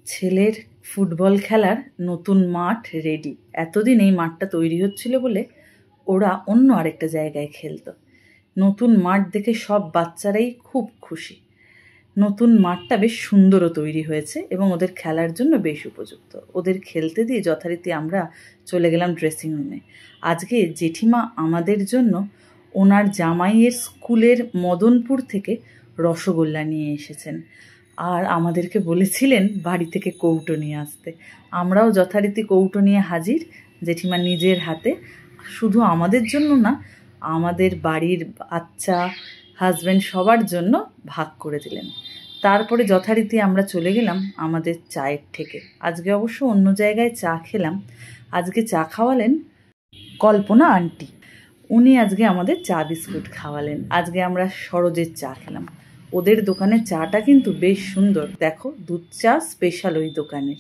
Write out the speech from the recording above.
ছেলের ফুটবল খেলার নতুন মাঠ রেডি। এতদিন এই মাঠটা তৈরি হচ্ছিল বলে ওরা অন্য আরেকটা জায়গায় খেলতো। নতুন মাঠ দেখে সব বাচ্চারাই খুব খুশি। নতুন মাঠটা বেশ সুন্দরও তৈরি হয়েছে এবং ওদের খেলার জন্য বেশ উপযুক্ত। ওদের খেলতে দিয়ে যথারীতি আমরা চলে গেলাম ড্রেসিং রুমে। আজকে জেঠিমা আমাদের জন্য ওনার জামাইয়ের স্কুলের মদনপুর থেকে রসগোল্লা নিয়ে এসেছেন আর আমাদেরকে বলেছিলেন বাড়ি থেকে কৌটো নিয়ে আসতে। আমরাও যথারীতি কৌটো নিয়ে হাজির। জেঠিমা নিজের হাতে শুধু আমাদের জন্য না, আমাদের বাড়ির বাচ্চা, হাজব্যান্ড সবার জন্য ভাগ করে দিলেন। তারপরে যথারীতি আমরা চলে গেলাম আমাদের চায়ের থেকে। আজকে অবশ্য অন্য জায়গায় চা খেলাম। আজকে চা খাওয়ালেন কল্পনা আন্টি। উনি আজকে আমাদের চা বিস্কুট খাওয়ালেন। আজকে আমরা সরোজের চা খেলাম। ওদের দোকানের চাটা কিন্তু বেশ সুন্দর। দেখো, দুধ চা স্পেশাল ওই দোকানের।